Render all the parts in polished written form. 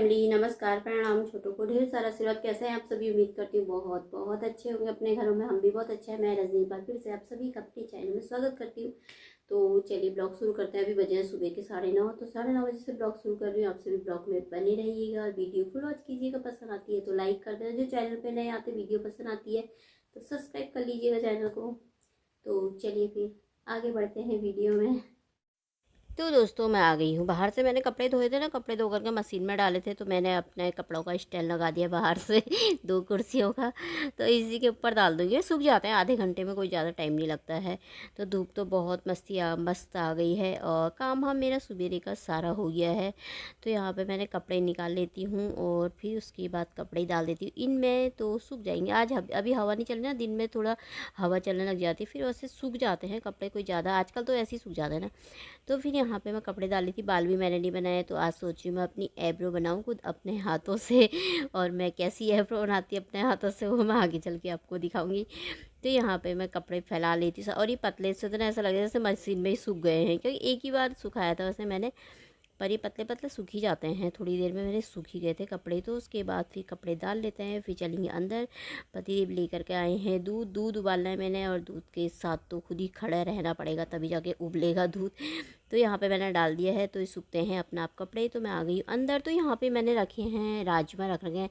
Family, नमस्कार, प्रणाम। छोटों को ढेर सारा आशीर्वाद। कैसे हैं आप सभी? उम्मीद करती हूँ बहुत बहुत अच्छे होंगे अपने घरों में। हम भी बहुत अच्छे हैं। मैं रजनी एक बार फिर से आप सभी का अपने चैनल में स्वागत करती हूँ। तो चलिए ब्लॉग शुरू करते हैं। अभी बजे हैं सुबह के 9:30। तो 9:30 बजे से ब्लॉग शुरू कर रही हूँ। आप सभी ब्लॉग में बने रहिएगा और वीडियो फुल वॉच कीजिएगा। पसंद आती है तो लाइक कर देना। जो चैनल पर नए आते वीडियो पसंद आती है तो सब्सक्राइब कर लीजिएगा चैनल को। तो चलिए फिर आगे बढ़ते हैं वीडियो में। तो दोस्तों मैं आ गई हूँ बाहर से। मैंने कपड़े धोए थे ना, कपड़े धो करके मशीन में डाले थे, तो मैंने अपने कपड़ों का स्टैंड लगा दिया बाहर से 2 कुर्सियों का। तो इसी के ऊपर डाल दूँगी, सूख जाते हैं आधे घंटे में, कोई ज़्यादा टाइम नहीं लगता है। तो धूप तो बहुत मस्त आ गई है और काम मेरा सुबेरे का सारा हो गया है। तो यहाँ पर मैंने कपड़े निकाल लेती हूँ और फिर उसके बाद कपड़े डाल देती हूँ इनमें, तो सूख जाएंगे। आज अभी हवा नहीं चल रही ना, दिन में थोड़ा हवा चलने लग जाती है, फिर वैसे सूख जाते हैं कपड़े। कोई ज़्यादा आजकल तो ऐसे ही सूख जाते हैं ना। तो फिर यहाँ पे मैं कपड़े डाल रही थी। बाल भी मैंने नहीं बनाए, तो आज सोच रही हूँ मैं अपनी आईब्रो बनाऊँ खुद अपने हाथों से। और मैं कैसी आईब्रो बनाती अपने हाथों से वो मैं आगे चल के आपको दिखाऊंगी। तो यहाँ पे मैं कपड़े फैला लेती हूँ और ये पतले से तो ना ऐसा लग रहा है जैसे मशीन में ही सूख गए हैं, क्योंकि एक ही बार सुखाया था वैसे मैंने। पर ये पतले पतले सूख ही जाते हैं, थोड़ी देर में मेरे सूख ही गए थे कपड़े। तो उसके बाद फिर कपड़े डाल लेते हैं, फिर चलेंगे अंदर। पतिदेव लेकर के आए हैं दूध उबालना है मैंने, और दूध के साथ तो खुद ही खड़ा रहना पड़ेगा तभी जाके उबलेगा दूध। तो यहाँ पे मैंने डाल दिया है, तो ये सूखते हैं अपना आप कपड़े। तो मैं आ गई हूँ अंदर। तो यहाँ पे मैंने रखे हैं राजमा, रख रखे हैं।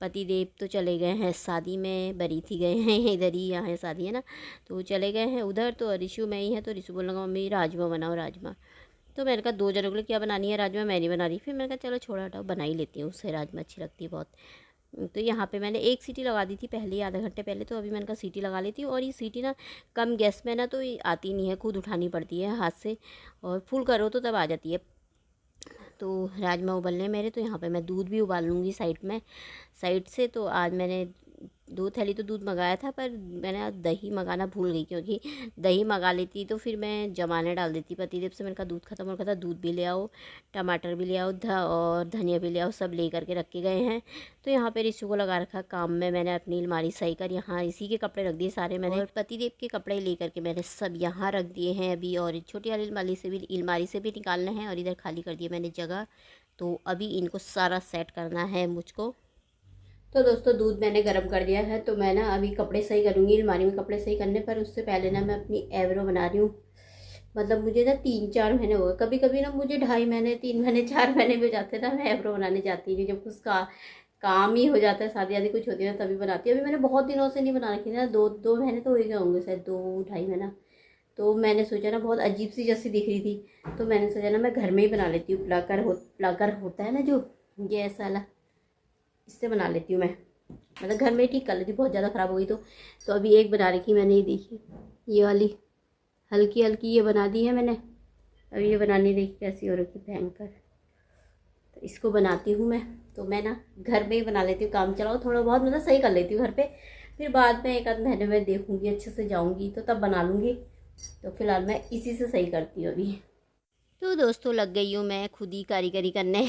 पतिदेव तो चले गए हैं शादी में, बरीथी गए हैं, इधर ही यहाँ शादी है ना, तो वो चले गए हैं उधर। तो रिशु में ही है, तो रिशु बोल लगा मम्मी राजमा बनाओ राजमा। तो मैंने कहा 2 जनों के लिए क्या बनानी है राजमा, मैं नहीं बना रही। फिर मैंने कहा चलो छोड़ा हटाओ, बना ही लेती हूँ, उससे राजमा अच्छी लगती है बहुत। तो यहाँ पे मैंने 1 सीटी लगा दी थी पहले ही, आधे घंटे पहले। तो अभी मैंने कहा सीटी लगा लेती हूँ। और ये सीटी ना कम गैस में ना तो ये आती नहीं है, खुद उठानी पड़ती है हाथ से, और फुल करो तो तब आ जाती है। तो राजमा उबलने मेरे। तो यहाँ पे मैं दूध भी उबाल लूँगी साइड से। तो आज मैंने 2 थैली तो दूध मंगाया था, पर मैंने आज दही मंगाना भूल गई, क्योंकि दही मंगा लेती तो फिर मैं जमाने डाल देती पतिदेव से। मैंने कहा दूध खत्म हो रखा था, दूध भी ले आओ, टमाटर भी ले आओ, और धनिया भी ले आओ, सब ले करके रख के गए हैं। तो यहाँ पे रिशु को लगा रखा काम में। मैंने अपनी अलमारी सही कर यहाँ इसी के कपड़े रख दिए सारे मैंने, और पतिदेव के कपड़े ले करके मैंने सब यहाँ रख दिए हैं अभी। और छोटी वाली अलमारी से भी निकालना है, और इधर खाली कर दिया मैंने जगह। तो अभी इनको सारा सेट करना है मुझको। तो दोस्तों दूध मैंने गर्म कर दिया है, तो मैं ना अभी कपड़े सही करूँगी अलमारी में कपड़े सही करने पर। उससे पहले ना मैं अपनी आईब्रो बना रही हूँ। मतलब मुझे ना 3-4 महीने हो गए, कभी कभी ना मुझे 2.5 महीने, 3 महीने, 4 महीने भी हो जाते ना, मैं आईब्रो बनाने जाती नहीं। जब उसका काम ही हो जाता है, शादी आदि कुछ होती है ना, तभी बनाती हूँ। अभी मैंने बहुत दिनों से नहीं बना रखी ना, 2 महीने तो हो गए होंगे शायद, 2-2.5 महीना। तो मैंने सोचा ना बहुत अजीब सी जैसी दिख रही थी, तो मैंने सोचा ना मैं घर में ही बना लेती हूँ। प्लाकर होता है ना जो, ये ऐसा वाला, इससे बना लेती हूँ मैं। मतलब घर में ही ठीक कर लेती, बहुत ज़्यादा ख़राब हो गई तो अभी एक बना रखी मैंने, ये देखिए, ये वाली हल्की हल्की ये बना दी है मैंने। अभी ये बनानी देखी कैसी हो रखी, भयंकर। तो इसको बनाती हूँ मैं। तो मैं ना घर में ही बना लेती हूँ, काम चलाओ थोड़ा बहुत, मतलब सही कर लेती हूँ घर पे। फिर बाद में 1 आध महीने में देखूँगी, अच्छे से जाऊँगी तो तब बना लूँगी। तो फिलहाल मैं इसी से सही करती हूँ अभी। तो दोस्तों लग गई हूँ मैं खुद ही कारीगरी करने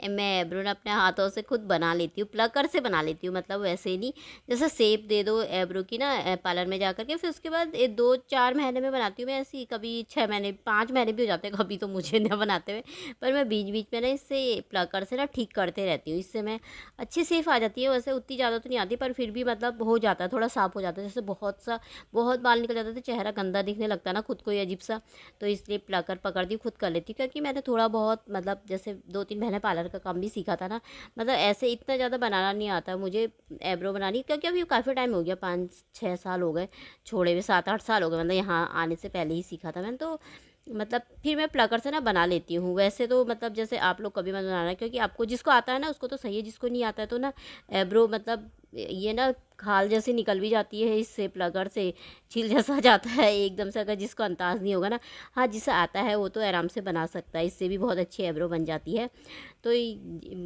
मैं एब्रो ना अपने हाथों से खुद बना लेती हूँ, प्लकर से बना लेती हूँ। मतलब वैसे ही नहीं, जैसे शेप दे दो एब्रो की ना पार्लर में जा करके, फिर उसके बाद 2-4 महीने में बनाती हूँ मैं ऐसी। कभी 6 महीने, 5 महीने भी हो जाते हैं कभी तो मुझे ना बनाते हुए। पर मैं बीच बीच में ना इससे प्लकर से ना ठीक करते रहती हूँ, इससे मैं अच्छी शेप आ जाती है। वैसे उतनी ज़्यादा तो नहीं आती, पर फिर भी मतलब हो जाता है, थोड़ा साफ़ हो जाता है। जैसे बहुत बाल निकल जाता है तो चेहरा गंदा दिखने लगता है ना, खुद को ही अजीब सा। तो इसलिए प्लकर पकड़ दी, खुद कर लेती हूँ। क्योंकि मैंने थोड़ा बहुत मतलब जैसे 2-3 महीने पार्लर का काम भी सीखा था ना, मतलब ऐसे इतना ज़्यादा बनाना नहीं आता मुझे एब्रो बनानी। क्योंकि अभी काफ़ी टाइम हो गया, 5-6 साल हो गए छोड़े हुए, 7-8 साल हो गए, मतलब यहाँ आने से पहले ही सीखा था मैंने। तो मतलब फिर मैं प्लकर से ना बना लेती हूँ। वैसे तो मतलब जैसे आप लोग कभी मत बनाना, क्योंकि आपको जिसको आता है ना उसको तो सही है, जिसको नहीं आता है तो ना एब्रो मतलब ये ना खाल जैसी निकल भी जाती है इससे, प्लगर से छील जैसा जाता है एकदम से, अगर जिसको अंदाज़ नहीं होगा ना। हाँ जिसे आता है वो तो आराम से बना सकता है, इससे भी बहुत अच्छी एब्रो बन जाती है। तो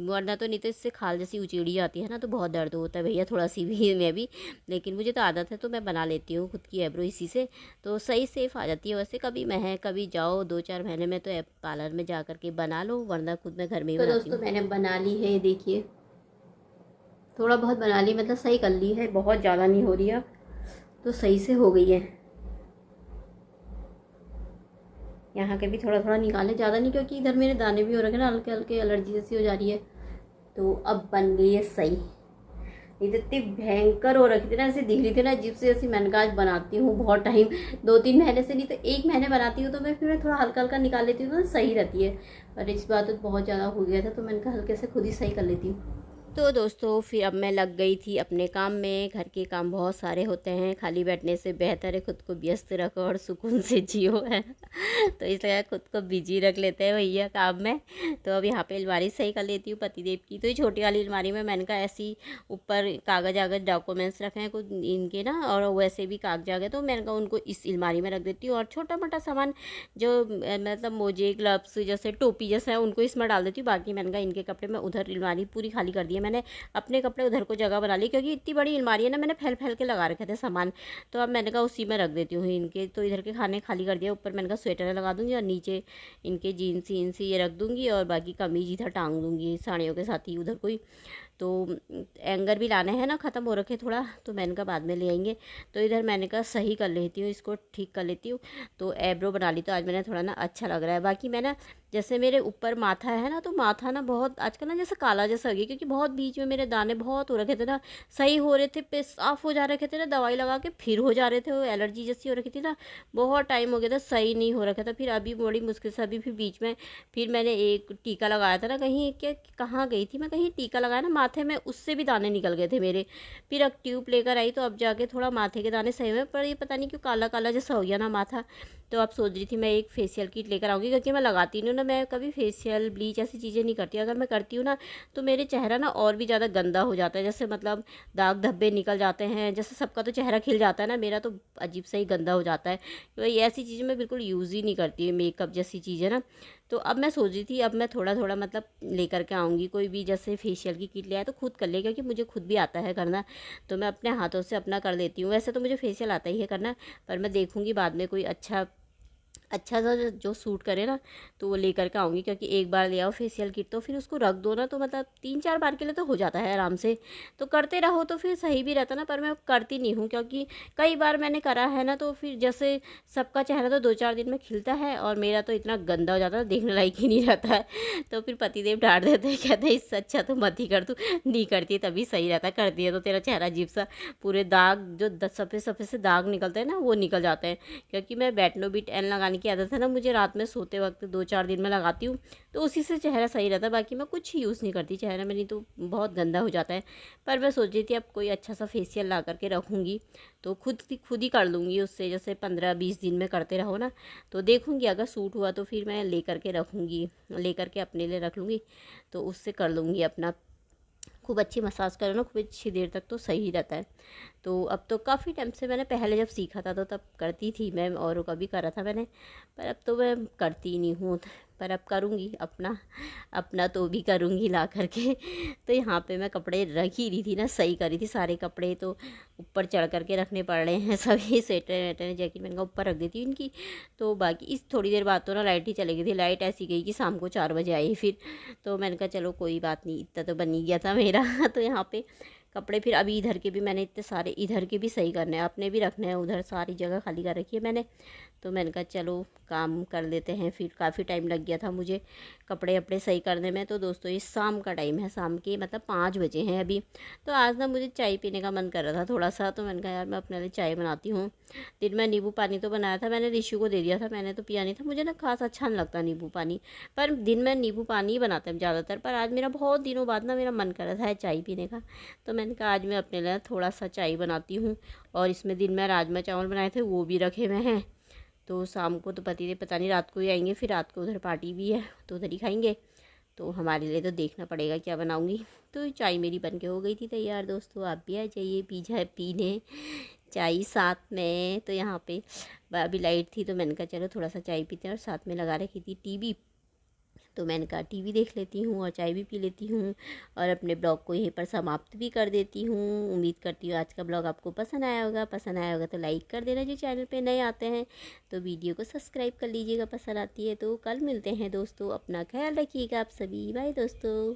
वरना तो नहीं तो इससे खाल जैसी उचेड़ी जाती है ना, तो बहुत दर्द होता है भैया, थोड़ा सी भी मैं भी। लेकिन मुझे तो आदत है, तो मैं बना लेती हूँ खुद की एब्रो इसी से। तो सही सेफ आ जाती है। वैसे कभी जाओ 2-4 महीने में तो पार्लर में जा कर के बना लो, वरना खुद मैं घर में ही बनाती हूँ। तो दोस्तों मैंने बना ली है, देखिए थोड़ा बहुत बना ली, मतलब सही कर ली है, बहुत ज़्यादा नहीं हो रही है, तो सही से हो गई है। यहाँ के भी थोड़ा थोड़ा निकाले, ज़्यादा नहीं, क्योंकि इधर मेरे दाने भी हो रखे ना, हल्के हल्के एलर्जी जैसी हो जा रही है। तो अब बन गई है सही। नहीं तो इतनी भयंकर हो रखी थी ना, ऐसे दिख रही थी ना अजीब सी, जैसी मैंने कहा आज बनाती हूँ बहुत टाइम, 2-3 महीने से, नहीं तो 1 महीने बनाती हूँ, तो मैं फिर थोड़ा हल्का हल्का निकाल लेती हूँ तो सही रहती है। पर इस बार तो बहुत ज़्यादा हो गया था, तो मैंने कहा हल्के से खुद ही सही कर लेती हूँ। तो दोस्तों फिर अब मैं लग गई थी अपने काम में। घर के काम बहुत सारे होते हैं, खाली बैठने से बेहतर है खुद को व्यस्त रखो और सुकून से जियो है। तो इसलिए खुद को बिजी रख लेते हैं भैया काम में। तो अब यहाँ पे अलमारी सही कर लेती हूँ पतिदेव की। तो ये छोटी वाली अलमारी में मैंने कहा ऐसी ऊपर कागज आगज डॉक्यूमेंट्स रखे हैं कुछ इनके ना, और वैसे भी कागज आ गए, तो मैंने कहा उनको इस अलमारी में रख देती हूँ। और छोटा मोटा सामान जो मतलब मोजे ग्लव्स जैसे टोपी जैसा है उनको इसमें डाल देती हूँ। बाकी मैंने कहा इनके कपड़े मैं उधर अलमारी पूरी खाली कर दी है मैंने, अपने कपड़े उधर को जगह बना ली, क्योंकि इतनी बड़ी अलमारी है ना, मैंने फैल फैल के लगा रखे थे सामान। तो अब मैंने कहा उसी में रख देती हूँ इनके। तो इधर के खाने खाली कर दिया, ऊपर मैंने कहा स्वेटर लगा दूँगी और नीचे इनके जीन्स ईन्स ये रख दूँगी, और बाकी कमीज इधर टांग दूँगी साड़ियों के साथ ही उधर कोई। तो एंगर भी लाने हैं ना, ख़त्म हो रखे थोड़ा, तो मैंने कहा बाद में ले आएंगे। तो इधर मैंने कहा सही कर लेती हूँ, इसको ठीक कर लेती हूँ। तो एब्रो बना ली, तो आज मैंने थोड़ा ना अच्छा लग रहा है। बाकी मैं ना जैसे मेरे ऊपर माथा है ना, तो माथा ना बहुत आजकल ना जैसे काला जैसा हो गया, क्योंकि बहुत बीच में मेरे दाने बहुत हो रखे थे ना, सही हो रहे थे पे साफ हो जा रखे थे ना, दवाई लगा के फिर हो जा रहे थे, वो एलर्जी जैसी हो रखी थी ना, बहुत टाइम हो गया था सही नहीं हो रखा था। फिर अभी बड़ी मुश्किल से अभी फिर बीच में फिर मैंने एक टीका लगाया था ना, कहीं क्या कहाँ गई थी मैं, कहीं टीका लगाया ना माथे में, उससे भी दाने निकल गए थे मेरे। फिर अब ट्यूब लेकर आई, तो अब जाके थोड़ा माथे के दाने सही हुए, पर ये पता नहीं क्यों काला काला जैसा हो गया ना माथा। तो अब सोच रही थी मैं एक फेशियल किट लेकर आऊँगी, क्योंकि मैं लगाती नहीं हूँ ना, मैं कभी फेशियल ब्लीच ऐसी चीज़ें नहीं करती। अगर मैं करती हूँ ना तो मेरे चेहरा ना और भी ज़्यादा गंदा हो जाता है, जैसे मतलब दाग धब्बे निकल जाते हैं, जैसे सबका तो चेहरा खिल जाता है ना, मेरा तो अजीब सा ही गंदा हो जाता है। तो ये ऐसी चीज़ें मैं बिल्कुल यूज़ ही नहीं करती, मेकअप जैसी चीज़ें ना। तो अब मैं सोच रही थी अब मैं थोड़ा थोड़ा मतलब लेकर के आऊँगी, कोई भी जैसे फेशियल की किट ले आए तो खुद कर ले, क्योंकि मुझे खुद भी आता है करना, तो मैं अपने हाथों से अपना कर लेती हूँ। वैसे तो मुझे फेशियल आता ही है करना, पर मैं देखूँगी बाद में कोई अच्छा सा जो सूट करे ना, तो वो लेकर के आऊँगी। क्योंकि एक बार ले आओ फेशियल किट तो फिर उसको रख दो ना, तो मतलब 3-4 बार के लिए तो हो जाता है आराम से, तो करते रहो तो फिर सही भी रहता ना। पर मैं करती नहीं हूँ, क्योंकि कई बार मैंने करा है ना, तो फिर जैसे सबका चेहरा तो 2-4 दिन में खिलता है, और मेरा तो इतना गंदा हो जाता है देखने लायक ही नहीं रहता है। तो फिर पतिदेव डांट देते हैं, कहते हैं इससे अच्छा तो मत ही कर, तू नहीं करती तभी सही रहता, करती है तो तेरा चेहरा अजीब सा पूरे दाग जो सफ़ेद सफ़ेद से दाग निकलते हैं ना, वो निकल जाते हैं। क्योंकि मैं बेटनोबिट एन लगाने की आदत है ना मुझे, रात में सोते वक्त 2-4 दिन में लगाती हूँ, तो उसी से चेहरा सही रहता है। बाकी मैं कुछ यूज़ नहीं करती चेहरा में, नहीं तो बहुत गंदा हो जाता है। पर मैं सोच रही थी अब कोई अच्छा सा फेशियल ला करके रखूँगी, तो खुद ही कर लूँगी उससे, जैसे 15-20 दिन में करते रहो ना, तो देखूँगी अगर सूट हुआ तो फिर मैं ले करके रखूँगी, ले करके अपने लिए रख लूँगी, तो उससे कर लूँगी अपना। खूब अच्छी मसाज करो ना, खूब अच्छी देर तक, तो सही रहता है। तो अब तो काफ़ी टाइम से, मैंने पहले जब सीखा था तो तब करती थी मैं, और कभी करा था मैंने, पर अब तो मैं करती नहीं हूँ। पर अब करूँगी अपना अपना तो भी करूँगी ला करके। तो यहाँ पे मैं कपड़े रख ही रही थी ना, सही करी थी सारे कपड़े, तो ऊपर चढ़ करके रखने पड़ रहे हैं सभी स्वेटर वेटर जैकेट, मैंने कहा ऊपर रख देती हूँ इनकी। तो बाकी इस थोड़ी देर बाद तो ना लाइट ही चली गई थी, लाइट ऐसी गई कि शाम को 4 बजे आई फिर। तो मैंने कहा चलो कोई बात नहीं, इतना तो बन ही गया था मेरा। तो यहाँ पे कपड़े फिर अभी इधर के भी मैंने इतने सारे इधर के भी सही करने हैं, अपने भी रखने हैं, उधर सारी जगह खाली कर रखी है मैंने। तो मैंने कहा चलो काम कर लेते हैं, फिर काफ़ी टाइम लग गया था मुझे कपड़े वपड़े सही करने में। तो दोस्तों ये शाम का टाइम है, शाम के मतलब 5 बजे हैं अभी। तो आज ना मुझे चाय पीने का मन कर रहा था थोड़ा सा, तो मैंने कहा यार मैं अपने लिए चाय बनाती हूँ। दिन में नींबू पानी तो बनाया था मैंने, ऋषु को दे दिया था, मैंने तो पिया नहीं था, मुझे ना खास अच्छा नहीं लगता नींबू पानी, पर दिन में नींबू पानी ही बनाते हैं ज़्यादातर। पर आज मेरा बहुत दिनों बाद ना मेरा मन कर रहा था चाय पीने का, तो मैंने कहा आज मैं अपने लिए थोड़ा सा चाय बनाती हूँ। और इसमें दिन में राजमा चावल बनाए थे, वो भी रखे हुए हैं। तो शाम को तो पता नहीं रात को ही आएंगे, फिर रात को उधर पार्टी भी है तो उधर ही खाएंगे। तो हमारे लिए तो देखना पड़ेगा क्या बनाऊंगी। तो चाय मेरी बन के हो गई थी तैयार दोस्तों, आप भी आ जाइए पीने चाय साथ में। तो यहाँ पे अभी लाइट थी, तो मैंने कहा चलो थोड़ा सा चाय पीते हैं, और साथ में लगा रखी थी टीवी, तो मैंने कहा टीवी देख लेती हूँ और चाय भी पी लेती हूँ, और अपने ब्लॉग को यहीं पर समाप्त भी कर देती हूँ। उम्मीद करती हूँ आज का ब्लॉग आपको पसंद आया होगा तो लाइक कर देना, जो चैनल पे नए आते हैं तो वीडियो को सब्सक्राइब कर लीजिएगा पसंद आती है। तो कल मिलते हैं दोस्तों, अपना ख्याल रखिएगा आप सभी, बाय दोस्तों।